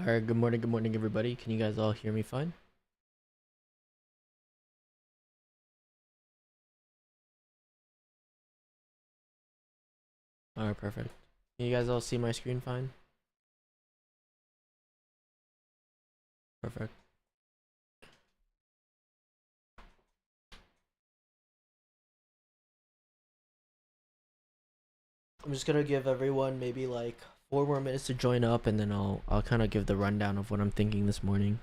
All right, good morning, everybody. Can you guys all hear me fine? All right, perfect. Can you guys all see my screen fine? Perfect. I'm just gonna give everyone maybe like 4 more minutes to join up, and then I'll kind of give the rundown of what I'm thinking this morning.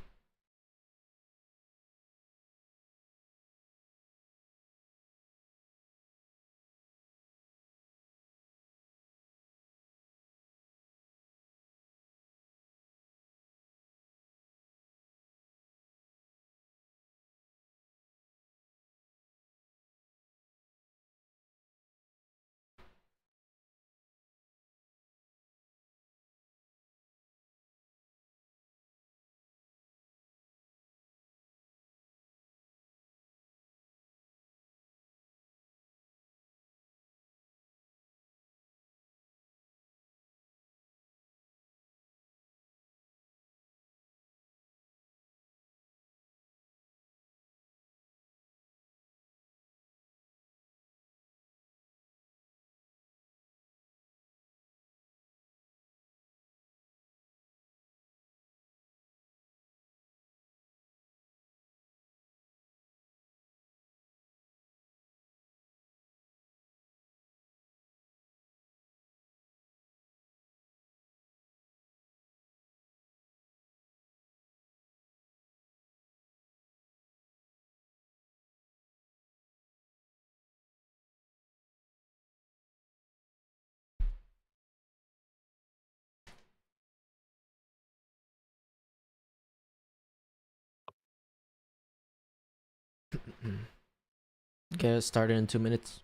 Get it started in 2 minutes.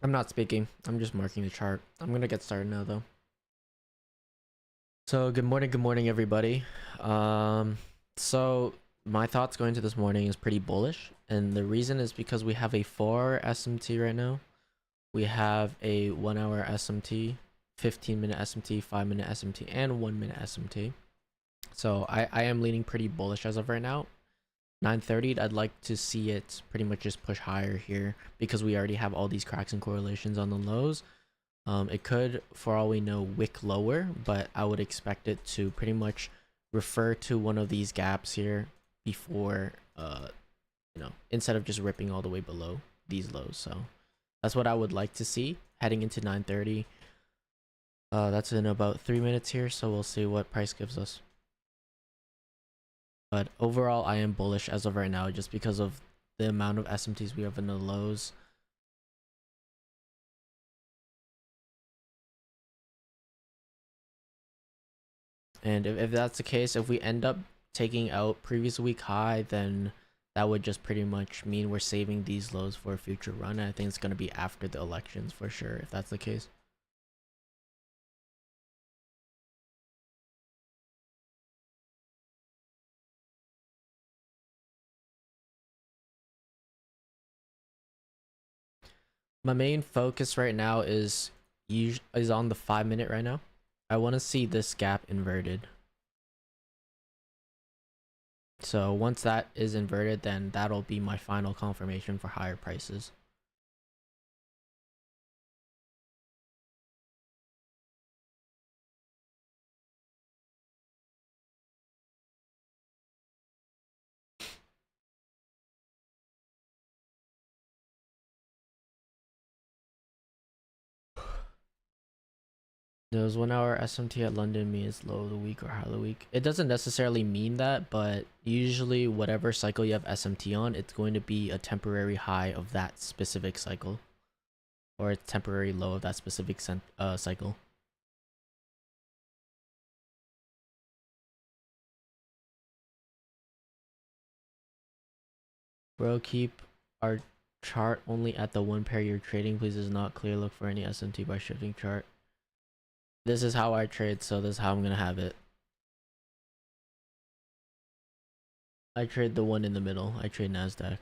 I'm not speaking. I'm just marking the chart. I'm gonna get started now though. So good morning everybody. So my thoughts going to this morning is pretty bullish, and the reason is because we have a 4 SMT right now. We have a 1 hour SMT, 15-minute SMT, 5-minute SMT, and 1-minute SMT. So I am leaning pretty bullish as of right now. 9:30, I'd like to see it pretty much just push higher here because we already have all these cracks and correlations on the lows. It could, for all we know, wick lower, but I would expect it to pretty much refer to one of these gaps here before, instead of just ripping all the way below these lows. So that's what I would like to see heading into 9:30. That's in about 3 minutes here, so we'll see what price gives us. But overall, I am bullish as of right now just because of the amount of SMTs we have in the lows. And if that's the case, if we end up taking out previous week high, then that would just pretty much mean we're saving these lows for a future run. And I think it's going to be after the elections for sure, if that's the case. My main focus right now is on the 5-minute right now. I want to see this gap inverted. So once that is inverted, then that'll be my final confirmation for higher prices. Does 1 hour SMT at London mean it's low of the week or high of the week? It doesn't necessarily mean that, but usually whatever cycle you have SMT on, it's going to be a temporary high of that specific cycle, or a temporary low of that specific cycle. Bro, keep our chart only at the 1 pair you're trading. Please is not clear. Look for any SMT by shifting chart. This is how I trade, so this is how I'm gonna have it. I trade the one in the middle. I trade NASDAQ.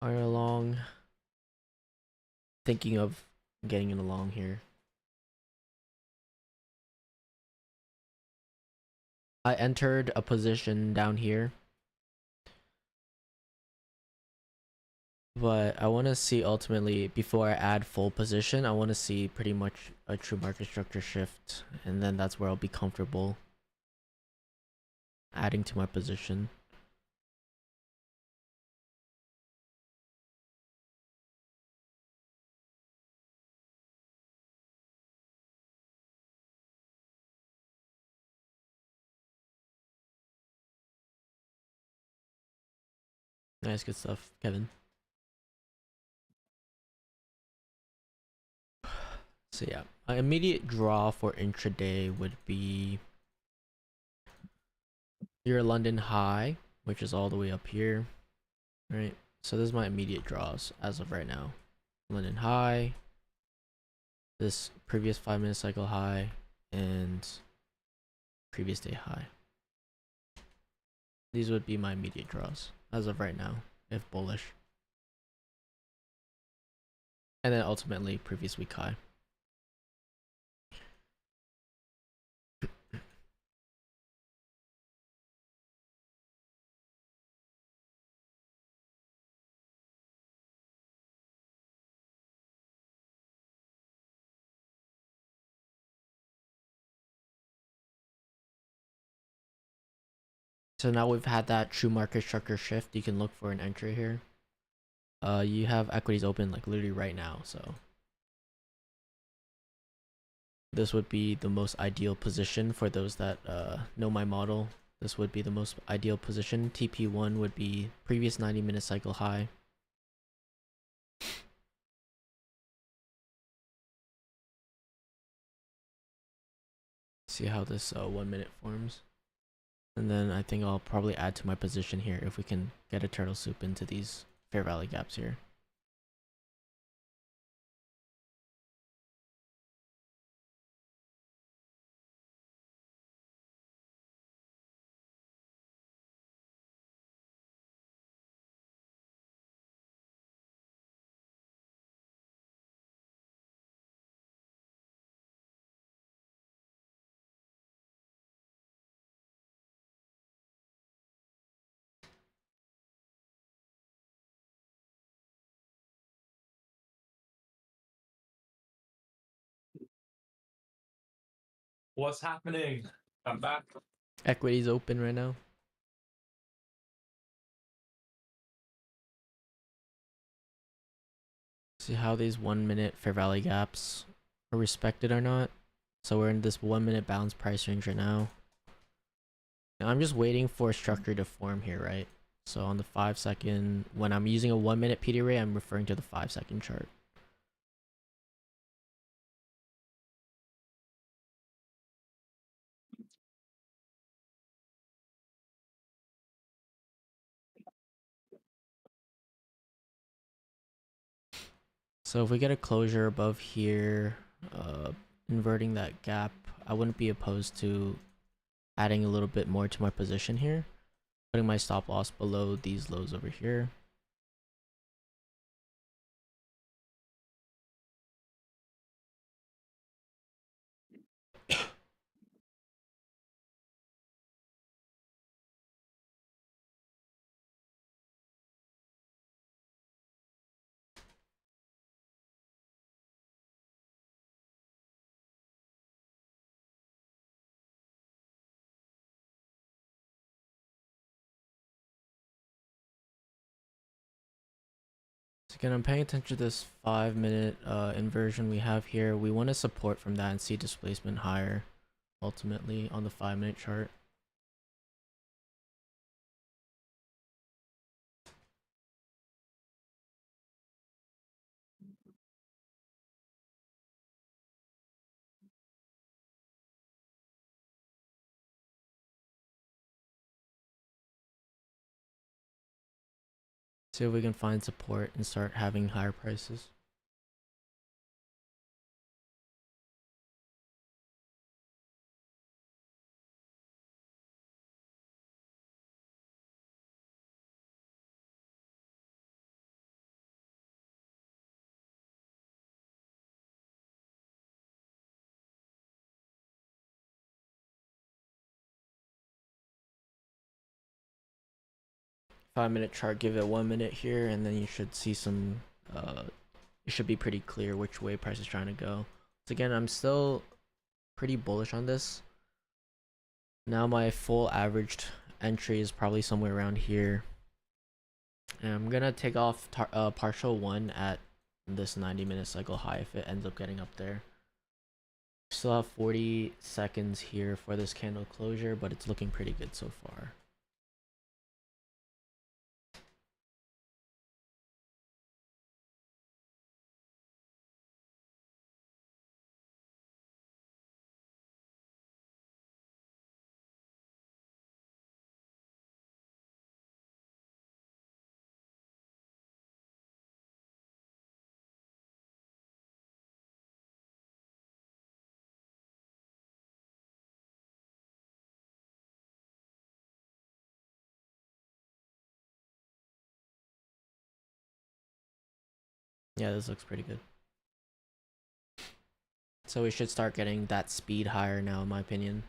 Are along. Thinking of getting it along here. I entered a position down here, but I want to see ultimately, before I add full position, I want to see pretty much a true market structure shift, and then that's where I'll be comfortable adding to my position. Nice, good stuff, Kevin. So yeah, my immediate draw for intraday would be your London high, which is all the way up here, right? So this is my immediate draws as of right now. London high, this previous 5-minute cycle high, and previous day high. These would be my immediate draws as of right now, if bullish. And then ultimately previous week high. So now we've had that true market structure shift. You can look for an entry here. You have equities open like literally right now, so this would be the most ideal position for those that know my model. This would be the most ideal position. TP1 would be previous 90-minute cycle high. See how this 1 minute forms. And then I think I'll probably add to my position here if we can get a turtle soup into these fair value gaps here. What's happening? I'm back. Equity's open right now. See how these 1 minute fair value gaps are respected or not. So we're in this 1 minute balance price range right now. Now I'm just waiting for a structure to form here, right? So on the 5-second, when I'm using a 1 minute PD array, I'm referring to the 5-second chart. So if we get a closure above here, inverting that gap, I wouldn't be opposed to adding a little bit more to my position here, putting my stop loss below these lows over here. So again, I'm paying attention to this 5-minute inversion we have here. We want to support from that and see displacement higher ultimately on the 5-minute chart. See if we can find support and start having higher prices. Five-minute chart, give it 1 minute here, and then you should see some it should be pretty clear which way price is trying to go. So again, I'm still pretty bullish on this. Now my full averaged entry is probably somewhere around here. And I'm gonna take off partial 1 at this 90-minute cycle high if it ends up getting up there. Still have 40 seconds here for this candle closure, but it's looking pretty good so far. Yeah, this looks pretty good. So we should start getting that speed higher now, in my opinion.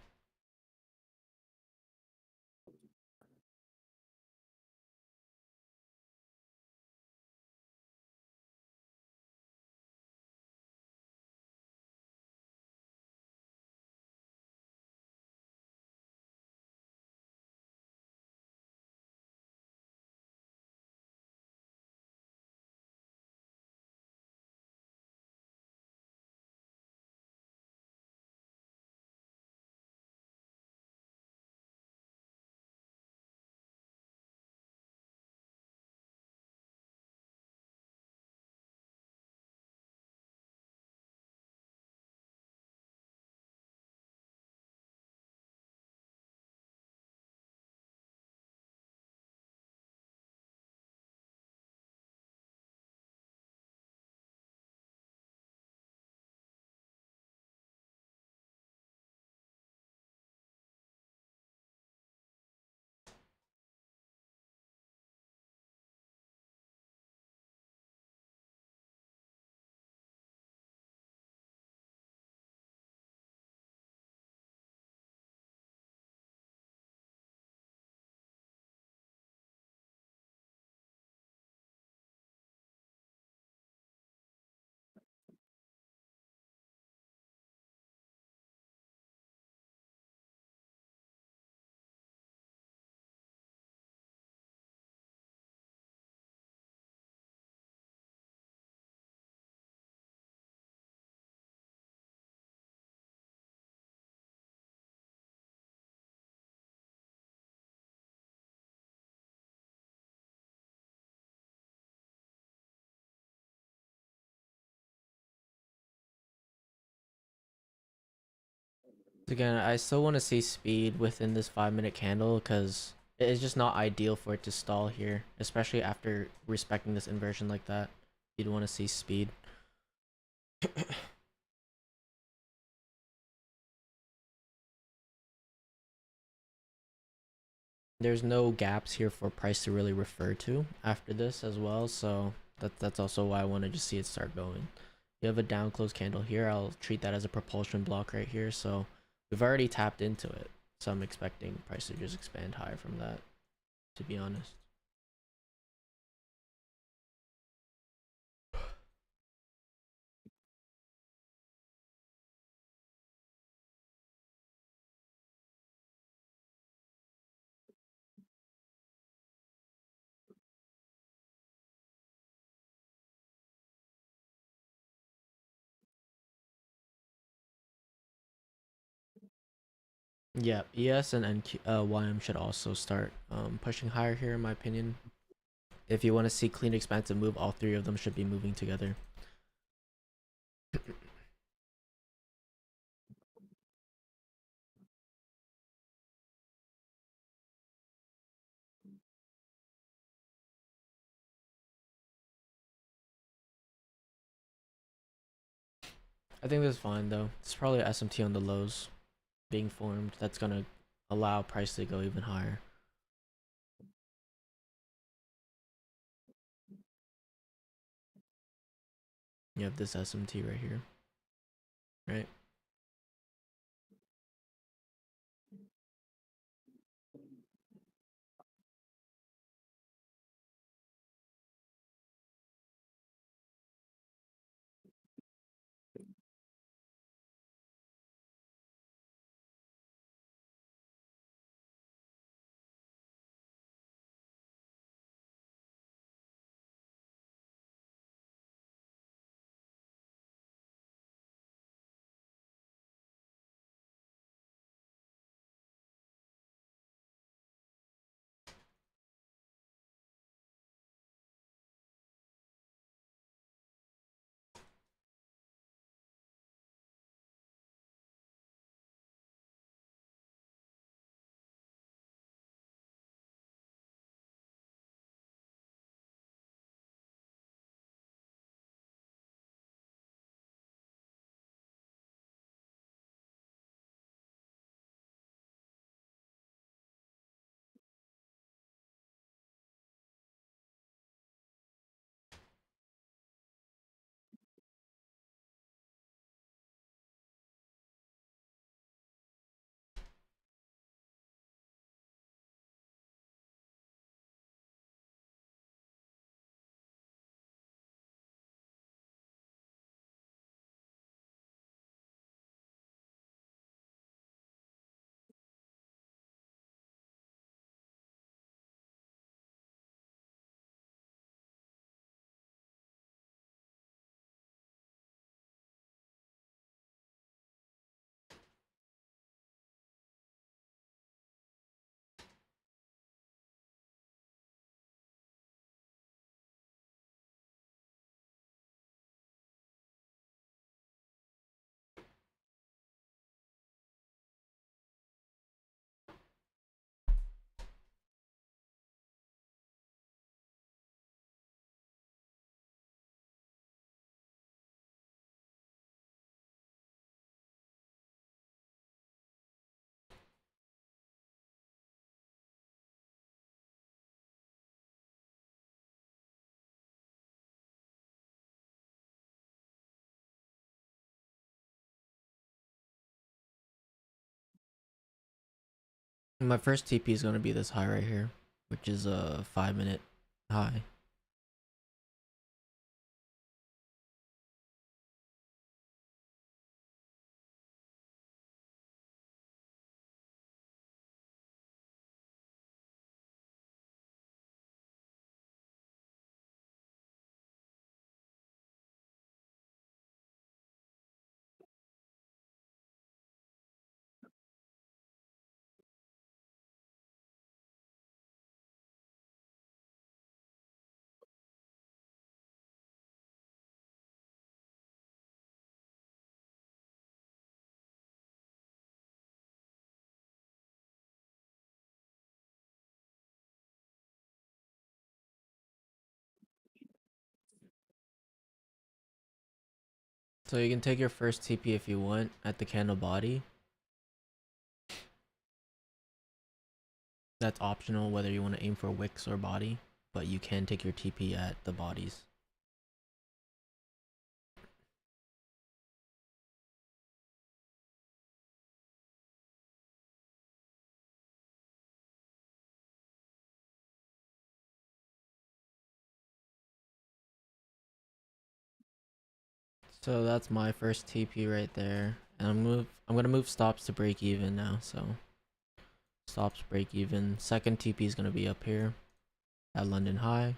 Again, I still want to see speed within this 5 minute candle because it's just not ideal for it to stall here, especially after respecting this inversion like that. You'd want to see speed. There's no gaps here for price to really refer to after this as well, so that's also why I want to just see it start going. You have a down close candle here. I'll treat that as a propulsion block right here. So we've already tapped into it, so I'm expecting price to just expand higher from that, to be honest. Yeah, ES and YM should also start pushing higher here, in my opinion. If you want to see clean expansive move, all three of them should be moving together. I think that's fine though. It's probably a SMT on the lows being formed. That's gonna allow price to go even higher. You have this SMT right here, right? My first TP is gonna be this high right here, which is a 5 minute high. So you can take your first TP if you want at the candle body. That's optional whether you want to aim for wicks or body, but you can take your TP at the bodies. So that's my first TP right there. And I'm gonna move stops to break even now, so stops break even. Second TP is gonna be up here at London High.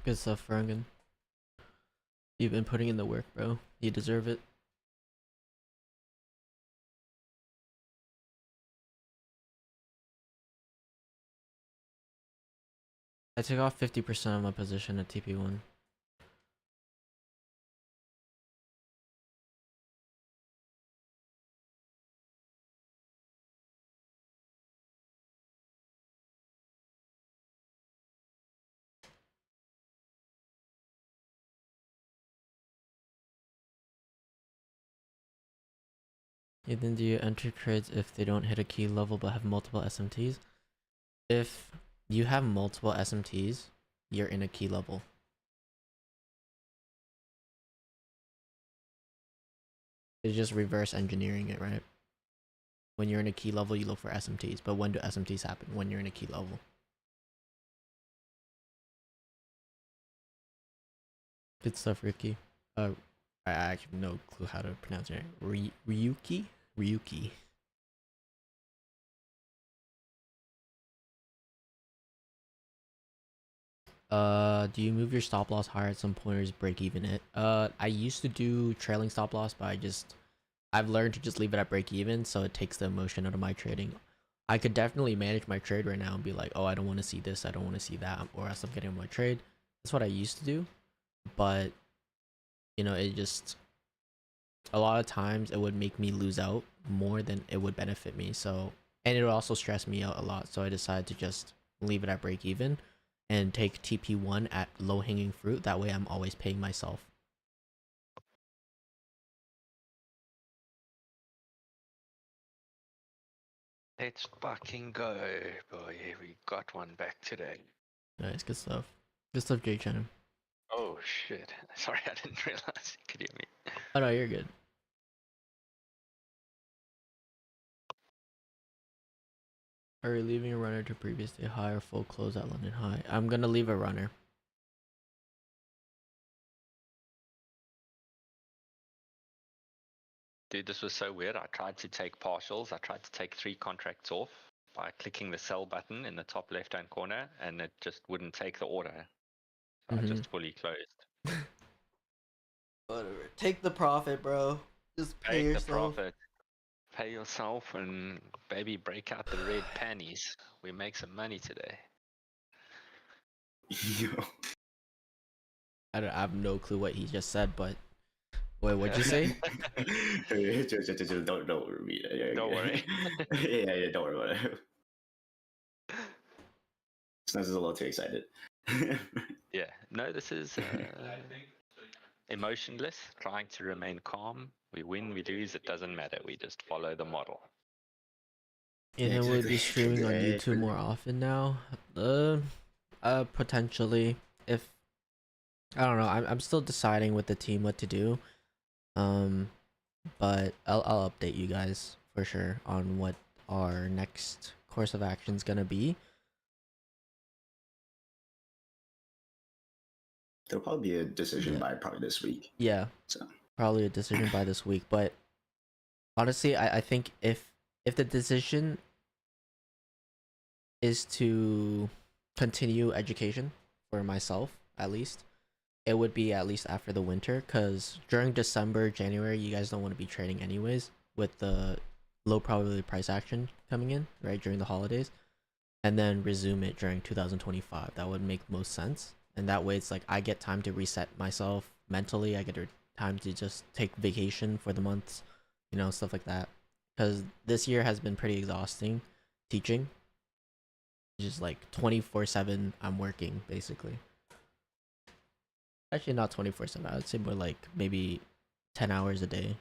Good stuff, Frangan. You've been putting in the work, bro. You deserve it. I took off 50% of my position at TP1. Then do you enter trades if they don't hit a key level but have multiple SMTs? If you have multiple SMTs, you're in a key level. It's just reverse engineering it, right? When you're in a key level, you look for SMTs. But when do SMTs happen? When you're in a key level. Good stuff, Ricky. I actually have no clue how to pronounce it. Ryuki? Ryuki. Do you move your stop loss higher at some point or just break even it? I used to do trailing stop loss, but I've learned to just leave it at break even, so it takes the emotion out of my trading. I could definitely manage my trade right now and be like, oh, I don't want to see this, I don't want to see that, or else I'm getting my trade. That's what I used to do, but you know, it just a lot of times it would make me lose out more than it would benefit me. So, and it would also stress me out a lot. So I decided to just leave it at break even and take TP1 at low hanging fruit. That way I'm always paying myself. Let's fucking go, boy. We got one back today. Nice, good stuff. Good stuff, Jake Shannon. Oh shit. Sorry, I didn't realize you could hear me. Oh no, you're good. Are you leaving a runner to previous day high or full close at London high? I'm gonna leave a runner. Dude, this was so weird. I tried to take partials. I tried to take 3 contracts off by clicking the sell button in the top left-hand corner, and it just wouldn't take the order. So I just fully closed. Whatever. Take the profit, bro. Just pay Take the yourself. profit. Pay yourself and baby break out the red panties. We make some money today. Yo. I have no clue what he just said, but wait, what'd you say? Just don't read it. Don't worry. yeah, don't worry about it. Snaz is a little too excited. Yeah, no, this is emotionless, trying to remain calm. We win, we lose, it doesn't matter. We just follow the model. Ethan would be exactly. streaming on Right. YouTube more often now. Potentially. If I don't know, I'm still deciding with the team what to do. But I'll update you guys for sure on what our next course of action is gonna be. There'll probably be a decision by probably this week. Yeah, So probably a decision by this week. But honestly, I think if the decision is to continue education for myself, at least, it would be at least after the winter, because during December, January, you guys don't want to be trading anyways with the low probability price action coming in, right, during the holidays, and then resume it during 2025. That would make most sense. And that way, it's like I get time to reset myself mentally. I get time to just take vacation for the months, stuff like that. Because this year has been pretty exhausting teaching. Just like 24/7, I'm working basically. Actually, not 24/7. I would say more like maybe 10 hours a day.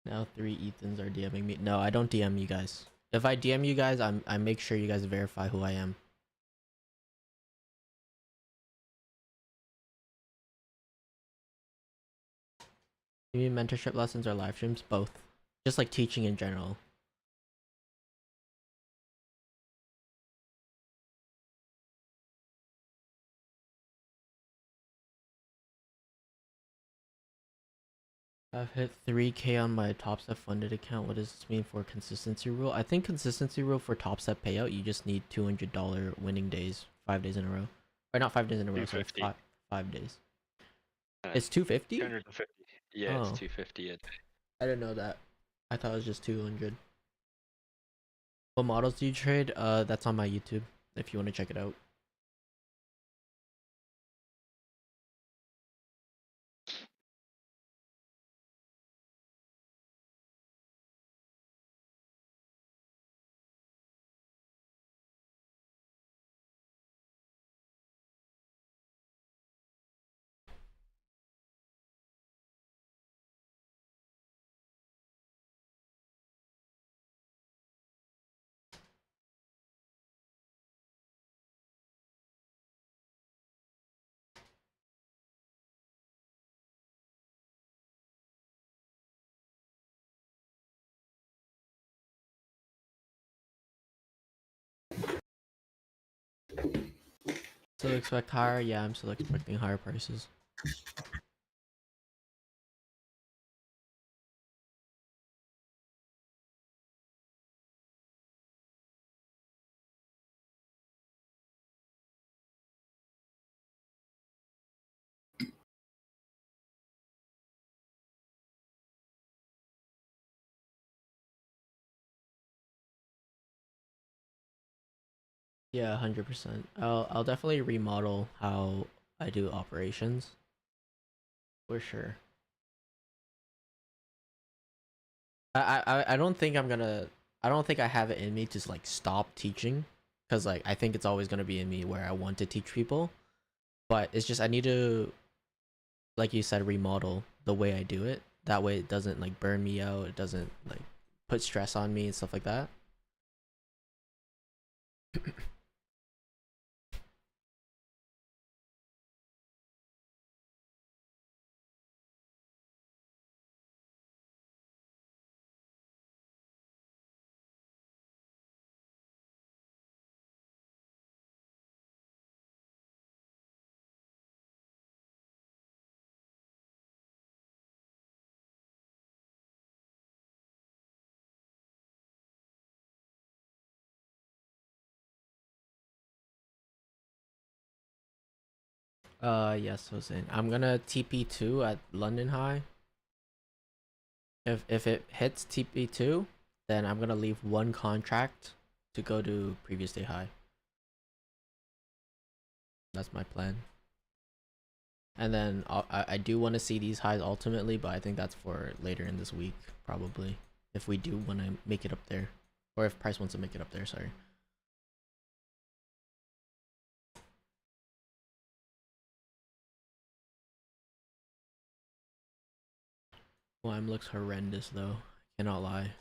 Now 3 Ethans are DMing me. No, I don't DM you guys. If I DM you guys, I make sure you guys verify who I am. You mean mentorship lessons or live streams? Both. Just like teaching in general. I've hit 3K on my TopStep funded account. What does this mean for consistency rule? I think consistency rule for TopStep payout, you just need $200 winning days, 5 days in a row. Or not 5 days in a row, sorry, 5 days. It's 250? 250. Yeah, Oh. it's 250 a day. I didn't know that. I thought it was just 200. What models do you trade? That's on my YouTube if you want to check it out. Still expect higher? Yeah, I'm still expecting higher prices. Yeah, 100%. I'll definitely remodel how I do operations for sure. I don't think I'm gonna. I don't think I have it in me to like stop teaching, because like I think it's always gonna be in me where I want to teach people, but it's just I need to, like you said, remodel the way I do it. That way it doesn't like burn me out. It doesn't like put stress on me and stuff like that. Yes, Hossein. I'm gonna TP2 at London High. If it hits TP2, then I'm gonna leave one contract to go to previous day high. That's my plan. And then I do want to see these highs ultimately, but I think that's for later in this week, probably. If we do want to make it up there. Or if Price wants to make it up there, sorry. Lime looks horrendous though. Cannot lie.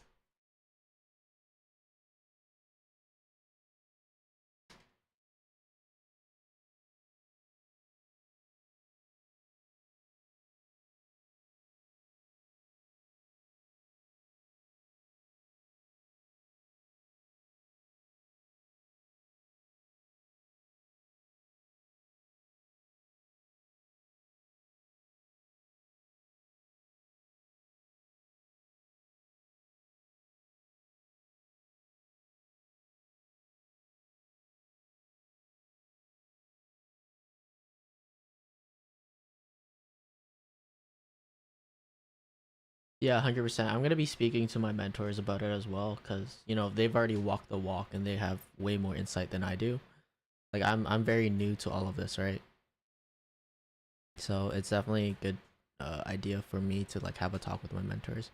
Yeah, 100%. I'm gonna be speaking to my mentors about it as well, cause you know they've already walked the walk and they have way more insight than I do. Like I'm very new to all of this, right? So it's definitely a good idea for me to like have a talk with my mentors.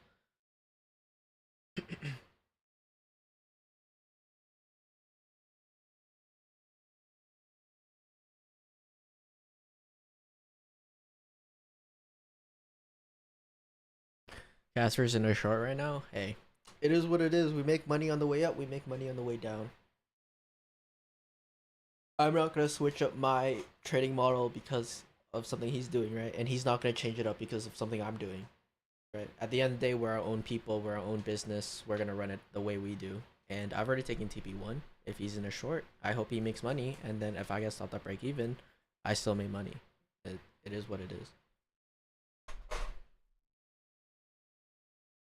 Casper's in a short right now. Hey, it is what it is. We make money on the way up. We make money on the way down. I'm not gonna switch up my trading model because of something he's doing, right? And he's not gonna change it up because of something I'm doing, right? At the end of the day, we're our own people. We're our own business. We're gonna run it the way we do. And I've already taken TP1. If he's in a short, I hope he makes money. And then if I get stopped at break even, I still make money. It is what it is.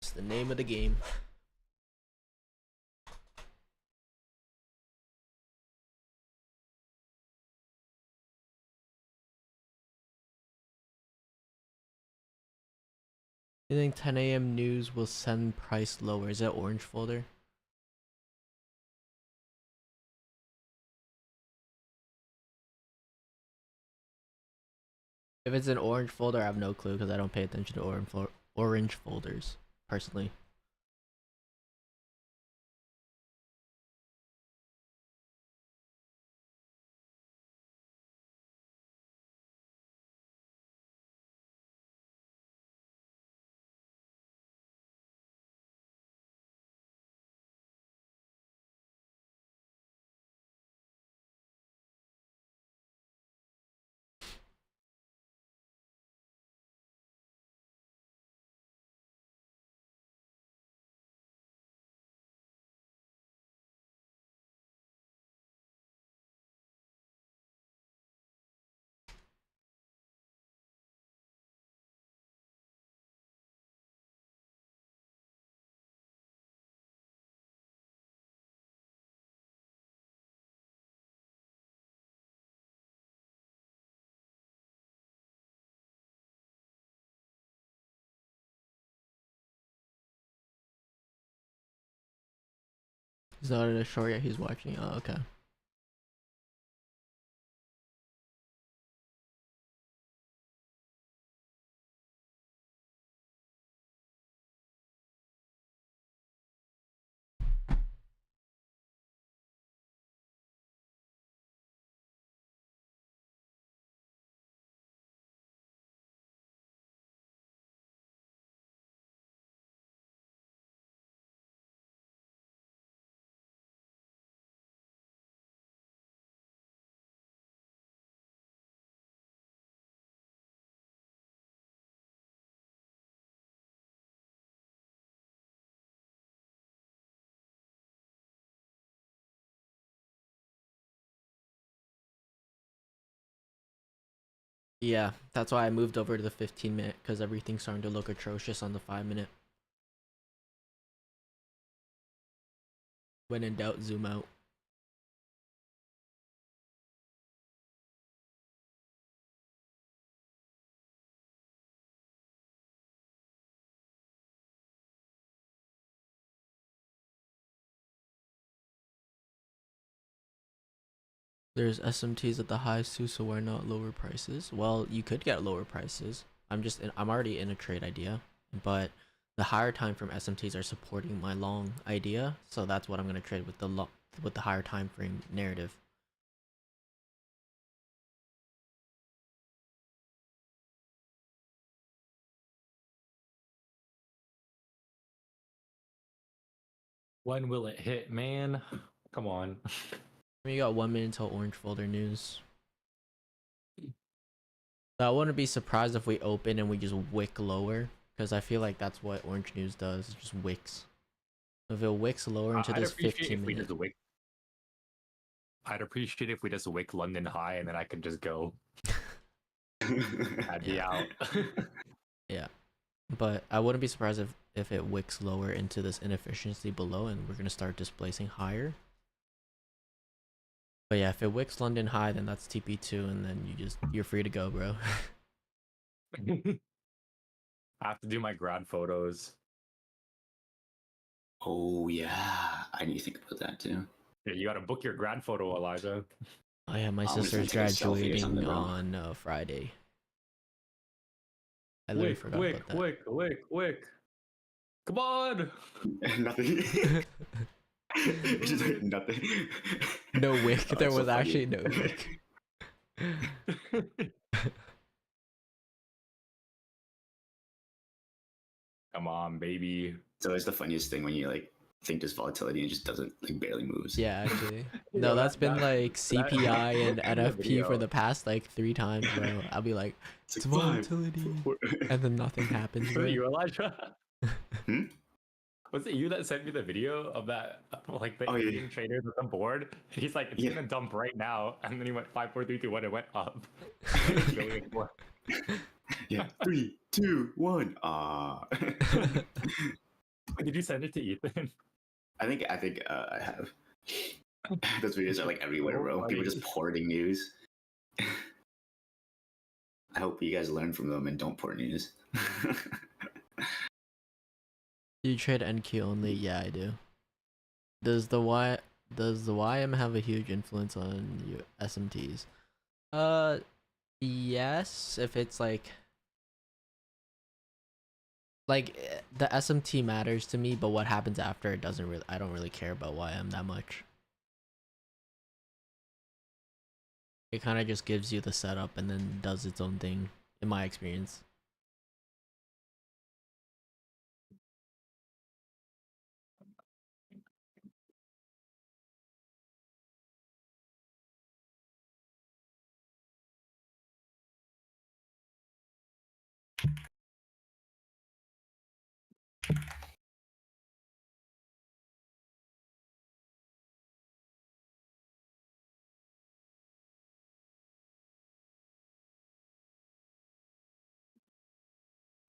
It's the name of the game. You think 10 a.m. news will send price lower? Is that orange folder? If it's an orange folder, I have no clue because I don't pay attention to orange folders personally. He's not in a short yet. He's watching. Oh, okay. Yeah, that's why I moved over to the 15-minute because everything's starting to look atrocious on the 5-minute. When in doubt, zoom out. There's SMTs at the highs too, so why not lower prices? Well, you could get lower prices. I'm already in a trade idea, but the higher time frame SMTs are supporting my long idea, so that's what I'm gonna trade with the higher time frame narrative. When will it hit, man? Come on. We got 1 minute until orange folder news. I wouldn't be surprised if we open and we just wick lower, because I feel like that's what orange news does. It just wicks. If it wicks lower into this 15 minute. I'd appreciate if we just wick London high and then I could just go. I'd be out. Yeah, but I wouldn't be surprised if it wicks lower into this inefficiency below and we're gonna start displacing higher. But yeah, if it wicks London high, then that's TP2, and then you're free to go, bro. I have to do my grad photos. Oh yeah, I need to think about that too. Yeah, you gotta book your grad photo, Elijah. Oh yeah, my I'm just gonna sister's take a selfie or graduating something, bro. on Friday. I literally forgot about that. Quick. Come on! Nothing. It's just like nothing. No wick. Oh, There that's so was funny. actually no wick. Come on, baby. So it's the funniest thing when you like think there's volatility and it just doesn't, like, barely moves. Yeah, actually. Yo, No, that's been like CPI and that NFP for video. the past like 3 times, bro. I'll be like, it's like, volatility, and then nothing happens, Was bro. it you, Elijah? Hmm? Was it you that sent me the video of that, like the Oh, yeah. Indian trader with the board? He's like, it's Yeah. gonna dump right now, and then he went 5, 4, 3, 2, 1, it went up. Yeah, 3, 2, 1. Did you send it to Ethan? I think I have. Those videos are like everywhere, So bro. People funny. just porting news. I hope you guys learn from them and don't port news. You trade NQ only? Yeah, I do. Does the YM have a huge influence on your SMTs? Yes, if it's like the SMT matters to me, but what happens after it doesn't really. I don't really care about YM that much. It kind of just gives you the setup and then does its own thing, in my experience.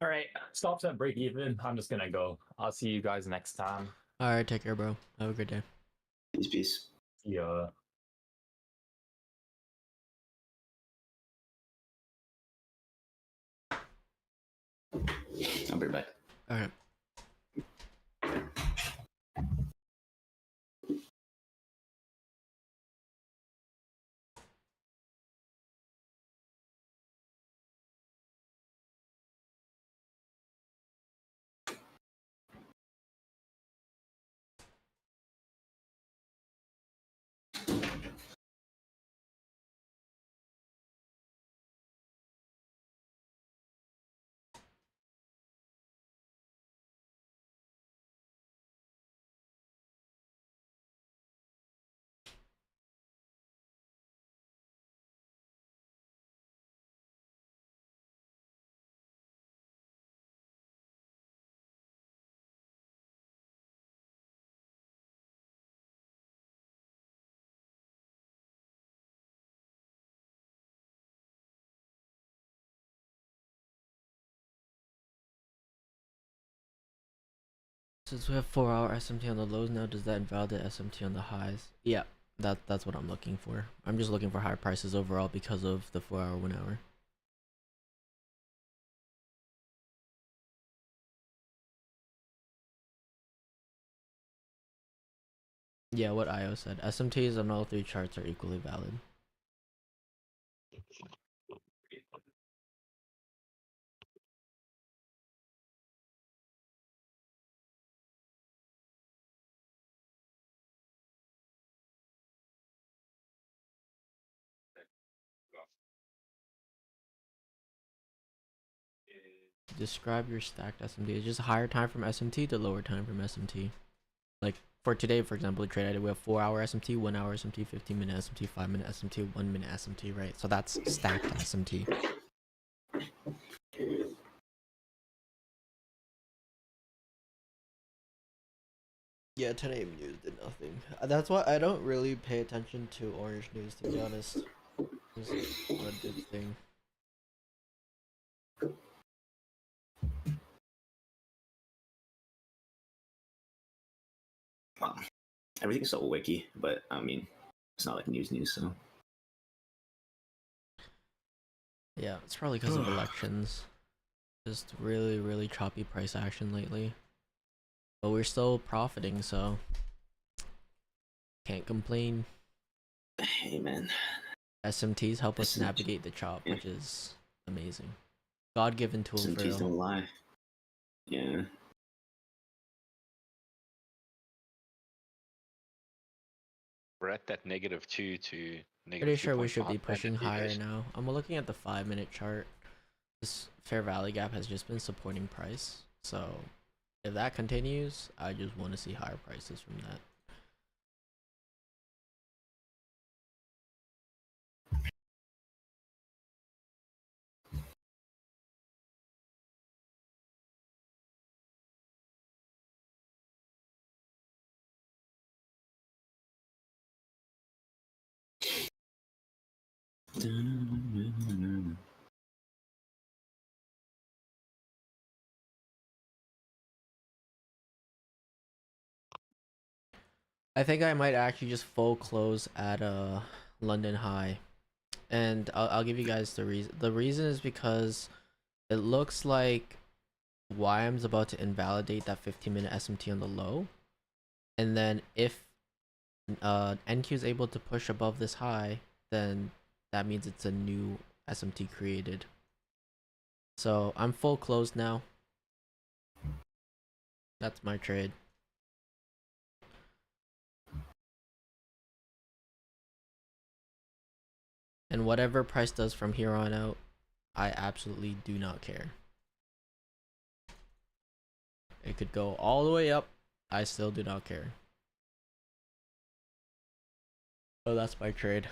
All right, stops at break even. I'm just gonna go. I'll see you guys next time. All right, take care, bro. Have a good day. Peace. Yeah. I'll be right back. All right. Since we have 4-hour SMT on the lows now, does that invalidate SMT on the highs? Yeah, that's what I'm looking for. I'm just looking for higher prices overall because of the 4-hour, 1-hour. Yeah, what IO said. SMTs on all three charts are equally valid. Describe your stacked SMT. It's just higher time from SMT to lower time from SMT. Like for today, for example, the trade I did, we have 4-hour SMT, 1-hour SMT, 15-minute SMT, 5-minute SMT, 1-minute SMT, right? So that's stacked SMT. Yeah, 10 a.m. news did nothing. That's why I don't really pay attention to orange news, to be honest. Just let it do its thing. Everything's so wiki, but I mean, it's not like news, so. Yeah, it's probably because of elections. Just really, really choppy price action lately. But we're still profiting, so can't complain. Hey man, SMTs help us navigate the chop, which is amazing. God-given tool for SMTs real. don't lie. Yeah. We're at that -2 to -2.5. Pretty sure we should be pushing higher now. I'm looking at the 5-minute chart. This fair value gap has just been supporting price. So if that continues, I just want to see higher prices from that. I think I might actually just full close at a London high, and I'll give you guys the reason. The reason is because it looks like YM's about to invalidate that 15-minute SMT on the low, and then if NQ is able to push above this high, then that means it's a new SMT created. So I'm full closed now. That's my trade. And whatever price does from here on out, I absolutely do not care. It could go all the way up. I still do not care. So that's my trade.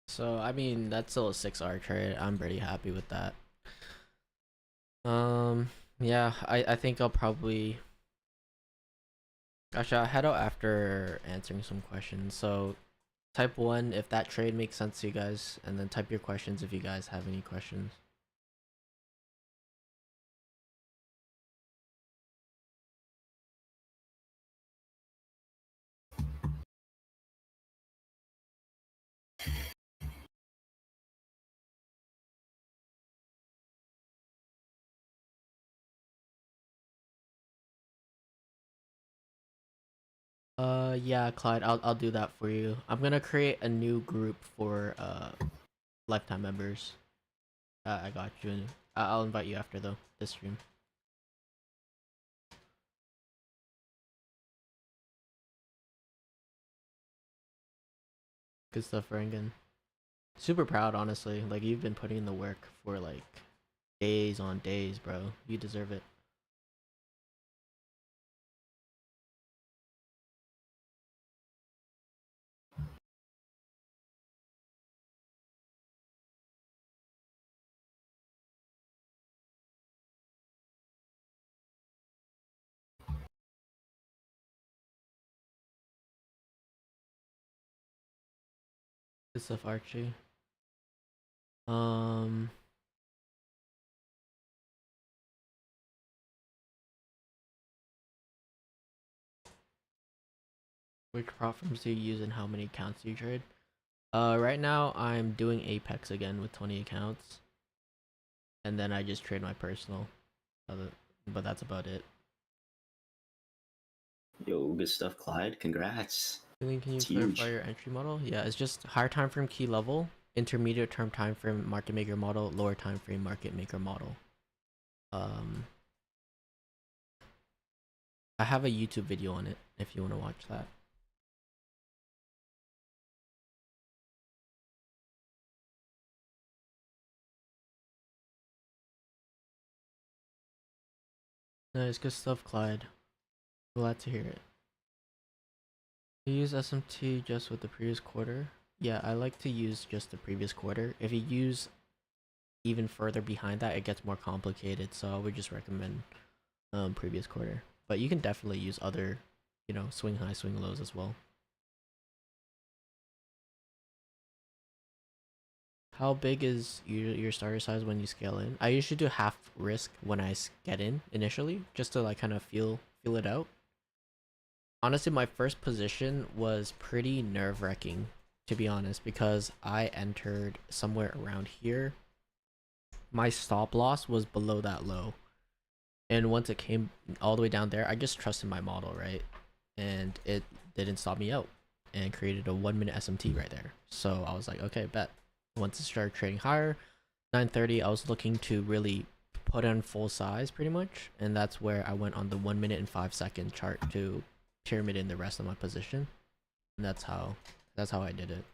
So I mean that's still a 6R trade. I'm pretty happy with that. Yeah, I think I'll probably actually I'll head out after answering some questions. So type 1 if that trade makes sense to you guys, and then type your questions if you guys have any questions. Yeah, Clyde, I'll do that for you. I'm gonna create a new group for lifetime members. I got you. I'll invite you after though this stream. Good stuff, Rangan. Super proud, honestly. Like you've been putting in the work for like days on days, bro. You deserve it. Good stuff, Archie. Um, which platforms do you use and how many accounts do you trade? Right now I'm doing Apex again with 20 accounts, and then I just trade my personal. But that's about it. Yo, good stuff, Clyde. Congrats. Can you It's clarify huge. your entry model? Yeah, it's just higher time frame key level, intermediate term time frame market maker model, lower time frame market maker model. I have a YouTube video on it if you want to watch that. Nice, good stuff, Clyde. Glad to hear it. You use SMT just with the previous quarter? Yeah, I like to use just the previous quarter. If you use even further behind that, it gets more complicated, so I would just recommend previous quarter. But you can definitely use other, you know, swing high, swing lows as well. How big is your starter size when you scale in? I usually do half risk when I get in initially, just to like kind of feel it out. Honestly, my first position was pretty nerve-wracking, to be honest, because I entered somewhere around here. My stop loss was below that low, and once it came all the way down there, I just trusted my model, right? And it didn't stop me out and created a 1-minute SMT right there. So I was like, okay, bet. Once it started trading higher, 9:30, I was looking to really put on full size pretty much, and that's where I went on the 1 minute and 5 second chart to pyramid in the rest of my position, and that's how I did it.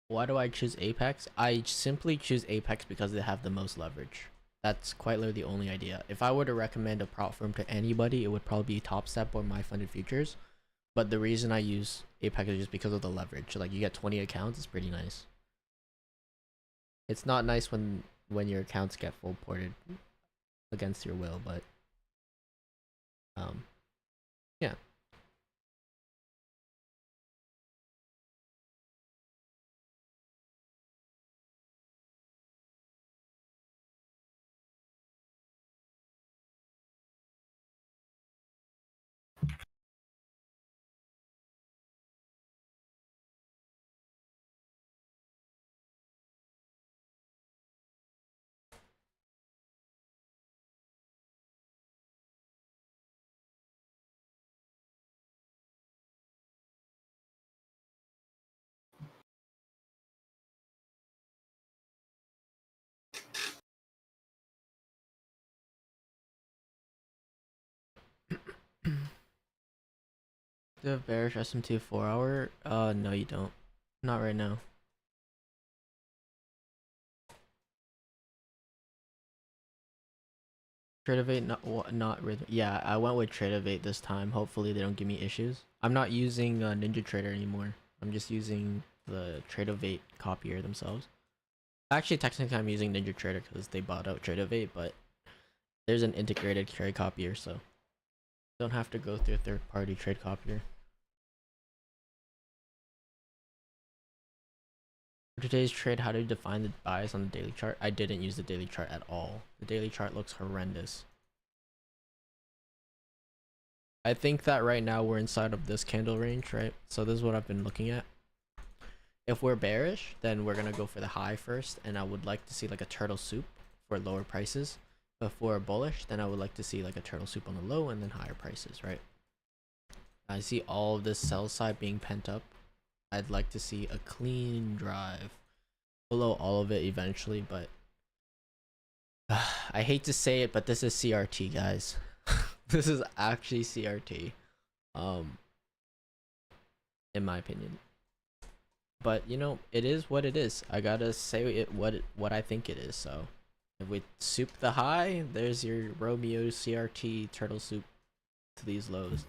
Why do I choose Apex? I simply choose Apex because they have the most leverage. That's quite literally the only idea. If I were to recommend a prop firm to anybody, it would probably be TopStep or My Funded Futures. But the reason I use Apex is just because of the leverage. Like, you get 20 accounts, it's pretty nice. It's not nice when your accounts get full ported against your will, but yeah. Do you have bearish SMT 4-hour? No, you don't. Not right now. Tradeovate, not rhythm. Yeah, I went with Tradeovate this time. Hopefully they don't give me issues. I'm not using Ninja Trader anymore. I'm just using the Tradeovate copier themselves. Actually, technically I'm using Ninja Trader because they bought out Tradeovate, but there's an integrated trade copier, so don't have to go through a third-party trade copier. For today's trade, how do you define the bias on the daily chart? I didn't use the daily chart at all. The daily chart looks horrendous. I think that right now we're inside of this candle range, right? So this is what I've been looking at. If we're bearish, then we're gonna go for the high first, and I would like to see like a turtle soup for lower prices. If we're bullish, then I would like to see like a turtle soup on the low and then higher prices, right? I see all of this sell side being pent up. I'd like to see a clean drive below all of it eventually, but I hate to say it, but this is CRT, guys. This is actually CRT, in my opinion. But you know, it is what it is. I gotta say it what I think it is. So if we soup the high, there's your Romeo CRT turtle soup to these lows.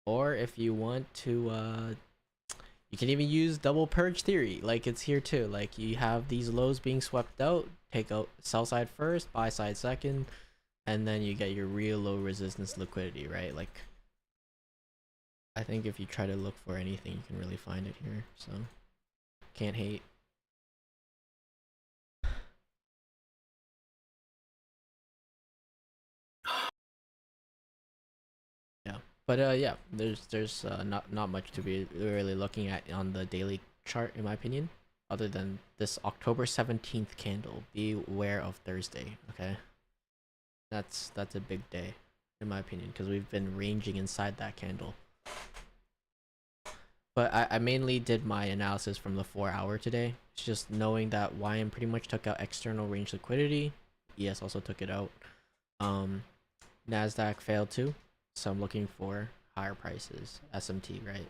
Or if you want to you can even use double purge theory, like it's here too. Like you have these lows being swept out take out sell side first, buy side second, and then you get your real low resistance liquidity, right? Like, I think if you try to look for anything, you can really find it here. So, can't hate. Yeah, but yeah, there's not much to be really looking at on the daily chart, in my opinion, other than this October 17th candle. Beware of Thursday, okay? That's a big day, in my opinion, because we've been ranging inside that candle. But I mainly did my analysis from the 4-hour today. It's just knowing that YM pretty much took out external range liquidity. ES also took it out. NASDAQ failed too. So I'm looking for higher prices. SMT, right?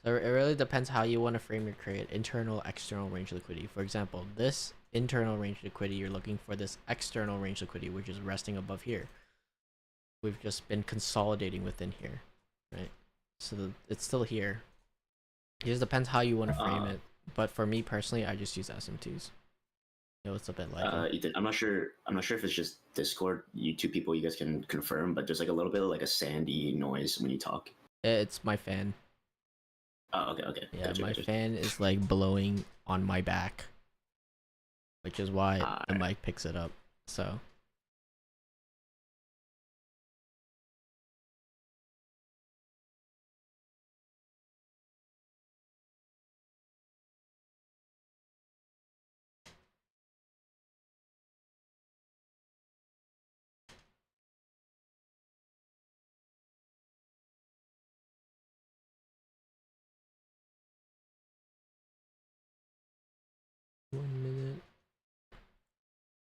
So it really depends how you want to frame your trade. Internal, external range liquidity. For example, this internal range liquidity, you're looking for this external range liquidity, which is resting above here. We've just been consolidating within here, right? So it's still here. It just depends how you want to frame it. But for me personally, I just use SMTs. You know, it's a bit like Ethan, I'm not sure if it's just Discord. You two people, you guys can confirm, but there's like a little bit of like a sandy noise when you talk. it's my fan. Oh, okay. Yeah, Gotcha, my gotcha. fan is like blowing on my back, which is why the mic picks it up. So.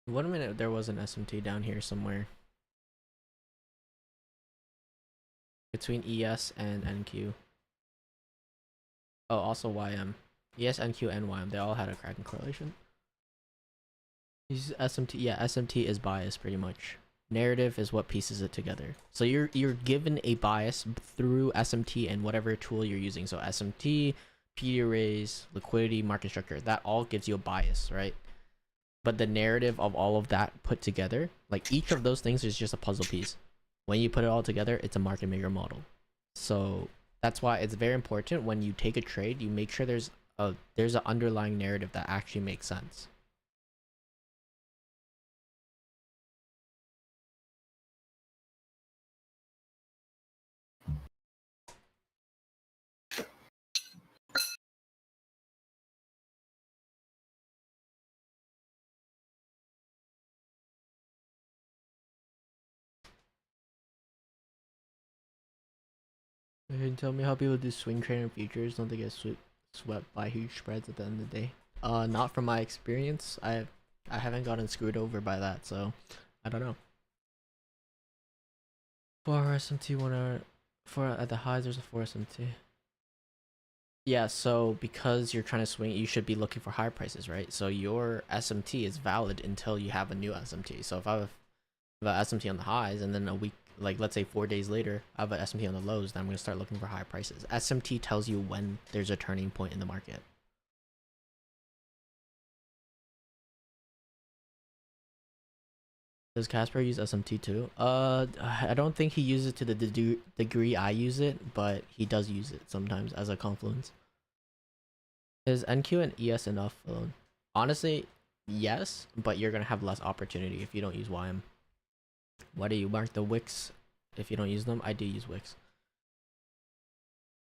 One minute there was an SMT down here somewhere. Between ES and NQ. Oh, also YM. ES, NQ, and YM. They all had a cracking correlation. These SMT, yeah, SMT is bias pretty much. Narrative is what pieces it together. So you're given a bias through SMT and whatever tool you're using. So SMT, PD arrays, liquidity, market structure, that all gives you a bias, right? But the narrative of all of that put together, like each of those things is just a puzzle piece. When you put it all together, it's a market maker model. So that's why it's very important when you take a trade, you make sure there's an underlying narrative that actually makes sense. You can tell me how people do swing trading futures. Don't they get swept by huge spreads at the end of the day? Not from my experience. I haven't gotten screwed over by that, so I don't know. 4 SMT 1 hour. For at the highs, there's a 4 SMT. Yeah, so because you're trying to swing, you should be looking for higher prices, right? So your SMT is valid until you have a new SMT. So if I have an SMT on the highs and then a week, like let's say 4 days later, I have an SMT on the lows, then I'm going to start looking for higher prices. SMT tells you when there's a turning point in the market. Does Casper use SMT too? I don't think he uses it to the degree I use it, but he does use it sometimes as a confluence. Is NQ and ES enough? Honestly, yes, but you're gonna have less opportunity if you don't use YM. Why do you mark the wicks if you don't use them? I do use wicks.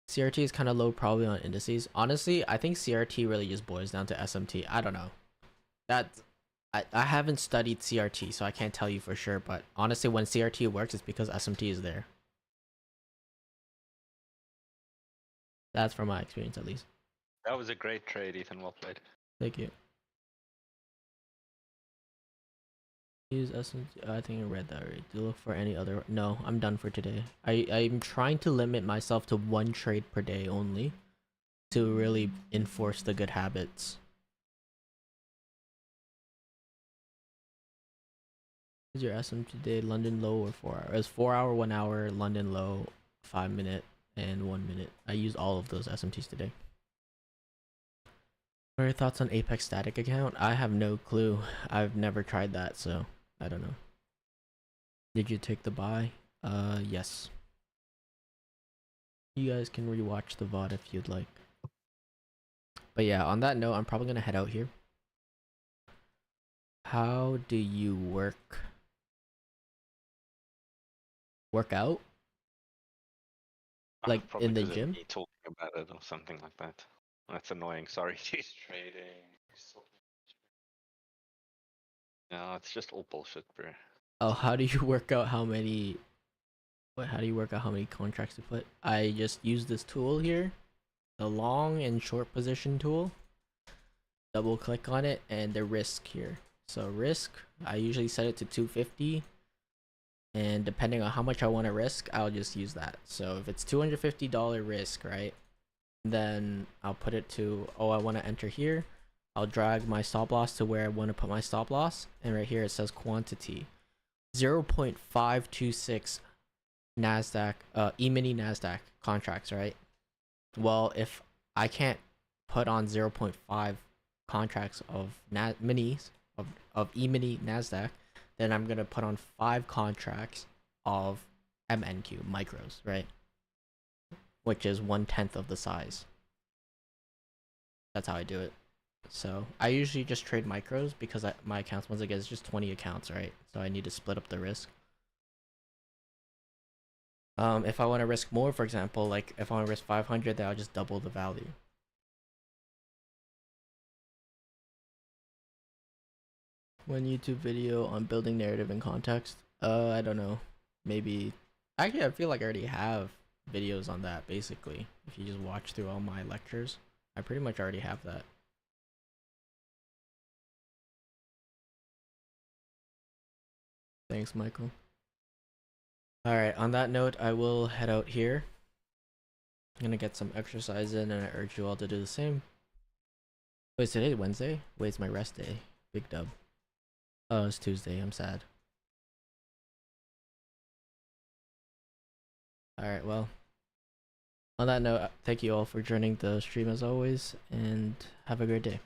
CRT is kind of low probably on indices. Honestly, I think CRT really just boils down to SMT. I don't know. I haven't studied CRT, so I can't tell you for sure, but honestly, when CRT works, it's because SMT is there. That's from my experience, at least. That was a great trade, Ethan. Well played. Thank you. Use SMT. I think I read that already. Do look for any other. No, I'm done for today. I'm trying to limit myself to 1 trade per day only to really enforce the good habits. Is your SM today London low or 4 hour? It's 4 hour, 1 hour, London low, 5 minute, and 1 minute. I used all of those SMTs today. What are your thoughts on Apex static account? I have no clue. I've never tried that, so I don't know. Did you take the buy? Yes. You guys can rewatch the VOD if you'd like. But yeah, on that note, I'm probably gonna head out here. How do you work out? Like Probably in the 'cause of gym? me talking about it or something like that. That's annoying. Sorry. Trading. No, it's just all bullshit, bro. Oh, how do you work out how many? How do you work out how many contracts to put? I just use this tool here, the long and short position tool. Double click on it and the risk here. So risk, I usually set it to 250. And depending on how much I want to risk, I'll just use that. So if it's $250 risk, right? Then I'll put it to, oh, I want to enter here. I'll drag my stop loss to where I want to put my stop loss. And right here it says quantity. 0.526 NASDAQ, E-mini NASDAQ contracts, right? Well, if I can't put on 0.5 contracts of minis, of E-mini NASDAQ, then I'm gonna put on 5 contracts of MNQ micros, right? Which is 1/10 of the size. That's how I do it. So I usually just trade micros because my accounts, once again, is just 20 accounts, right? So I need to split up the risk. If I want to risk more, for example, like if I want to risk 500, then I'll just double the value. One YouTube video on building narrative and context. I don't know. Maybe. Actually, I feel like I already have videos on that, basically. If you just watch through all my lectures, I pretty much already have that. Thanks, Michael. Alright, on that note, I will head out here. I'm gonna get some exercise in, and I urge you all to do the same. Wait, is today Wednesday? Wait, it's my rest day. Big dub. Oh, it's Tuesday. I'm sad. Alright, well. On that note, thank you all for joining the stream as always, and have a great day.